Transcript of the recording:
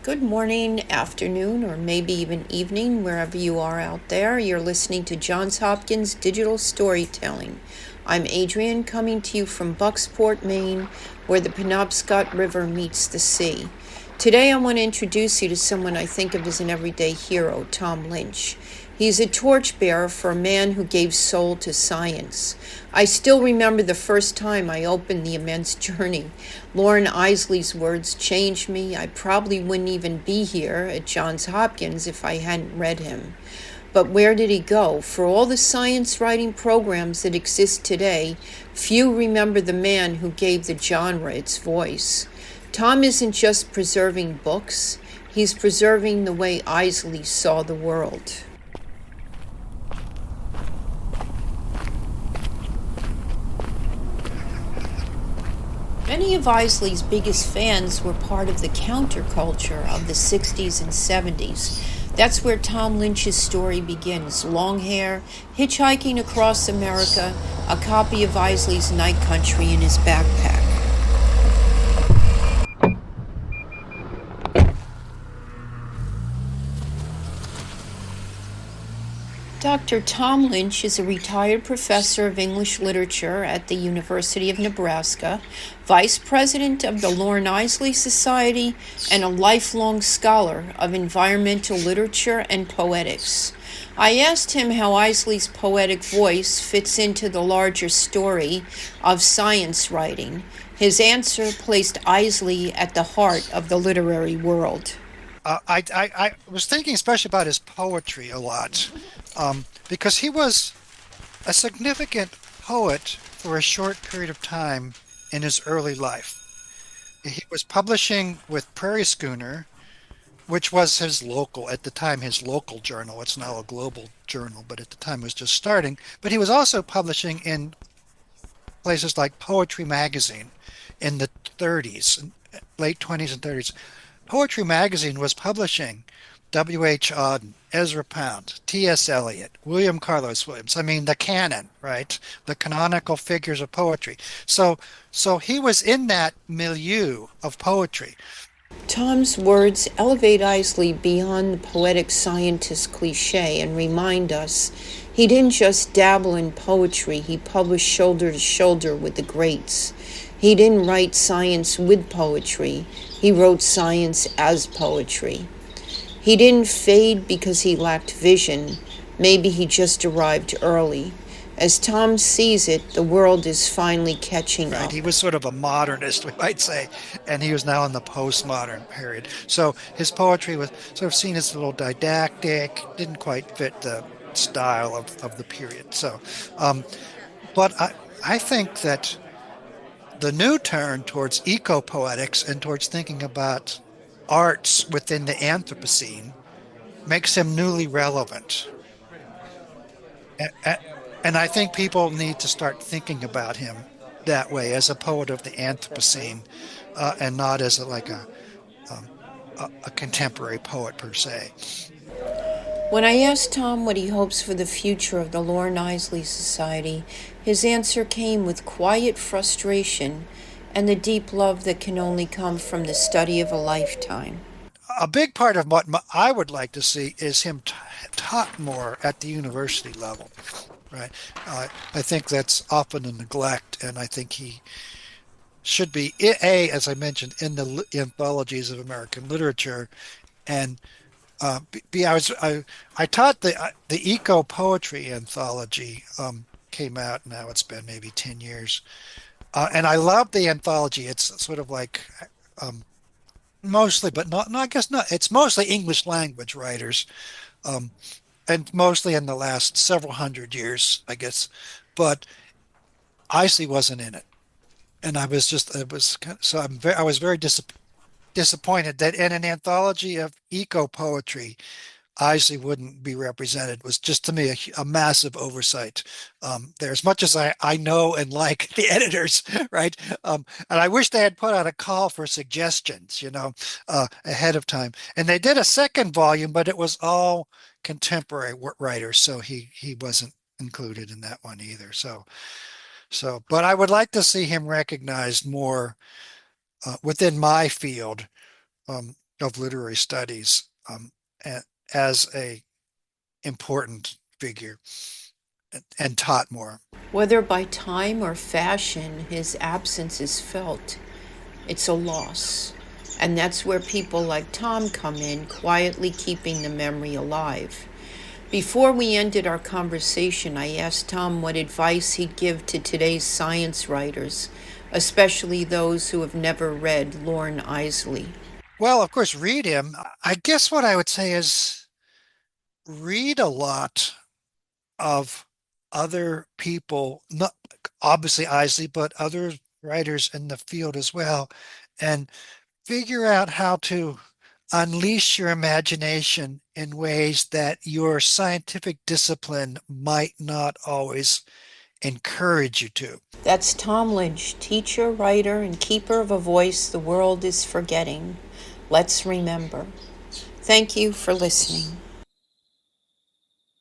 Good morning, afternoon, or maybe even evening, wherever you are out there. You're listening to Johns Hopkins Digital Storytelling. I'm Adrienne, coming to you from Bucksport, Maine, where the Penobscot River meets the sea. Today I want to introduce you to someone I think of as an everyday hero, Tom Lynch. He's a torchbearer for a man who gave soul to science. I still remember the first time I opened The Immense Journey. Loren Eiseley's words changed me. I probably wouldn't even be here at Johns Hopkins if I hadn't read him. But where did he go? For all the science writing programs that exist today, few remember the man who gave the genre its voice. Tom isn't just preserving books, he's preserving the way Eiseley saw the world. Many of Eiseley's biggest fans were part of the counterculture of the 60s and 70s. That's where Tom Lynch's story begins. Long hair, hitchhiking across America, a copy of Eiseley's Night Country in his backpack. Dr. Tom Lynch is a retired professor of English literature at the University of Nebraska, vice president of the Loren Eiseley Society, and a lifelong scholar of environmental literature and poetics. I asked him how Eiseley's poetic voice fits into the larger story of science writing. His answer placed Eiseley at the heart of the literary world. I was thinking especially about his poetry a lot, because he was a significant poet for a short period of time in his early life. He was publishing with Prairie Schooner, which was his local, at the time, his local journal. It's now a global journal, but at the time it was just starting. But he was also publishing in places like Poetry Magazine in the 30s, late 20s and 30s. Poetry Magazine was publishing W.H. Auden, Ezra Pound, T.S. Eliot, William Carlos Williams. I mean, the canon, right? The canonical figures of poetry. So he was in that milieu of poetry. Tom's words elevate Eiseley beyond the poetic scientist cliche and remind us he didn't just dabble in poetry, he published shoulder to shoulder with the greats. He didn't write science with poetry, he wrote science as poetry. He didn't fade because he lacked vision, maybe he just arrived early. As Tom sees it, the world is finally catching Right. up. He was sort of a modernist, we might say, and he was now in the postmodern period. So his poetry was sort of seen as a little didactic, didn't quite fit the style of the period. But I think that the new turn towards eco-poetics and towards thinking about arts within the Anthropocene makes him newly relevant. A- And I think people need to start thinking about him that way as a poet of the Anthropocene, and not as um, a contemporary poet per se. When I asked Tom what he hopes for the future of the Loren Eiseley Society, his answer came with quiet frustration and the deep love that can only come from the study of a lifetime. A big part of what I would like to see is him taught more at the university level, right? I think that's often a neglect, and I think he should be, as I mentioned, in the anthologies of American literature. And I taught the eco poetry anthology, came out now. It's been maybe 10 years, and I love the anthology. It's sort of like, um, mostly, but not. No, I guess not. It's mostly English language writers, um, and mostly in the last several hundred years, I guess. But Isley wasn't in it, and I was just it was kind of, so I was very disappointed that in an anthology of eco poetry, Isley wouldn't be represented. Was just to me a massive oversight. There, as much as I know and like the editors, right? And I wish they had put out a call for suggestions, ahead of time. And they did a second volume, but it was all contemporary writers, so he wasn't included in that one either. But I would like to see him recognized more, within my field. of literary studies as a important figure and taught more. Whether by time or fashion, his absence is felt. It's a loss. And that's where people like Tom come in, quietly keeping the memory alive. Before we ended our conversation, I asked Tom what advice he'd give to today's science writers, especially those who have never read Loren Eiseley. Well, of course, read him. I guess what I would say is read a lot of other people, not obviously Isley, but other writers in the field as well, and figure out how to unleash your imagination in ways that your scientific discipline might not always encourage you to. That's Tom Lynch, teacher, writer, and keeper of a voice the world is forgetting. Let's remember. Thank you for listening.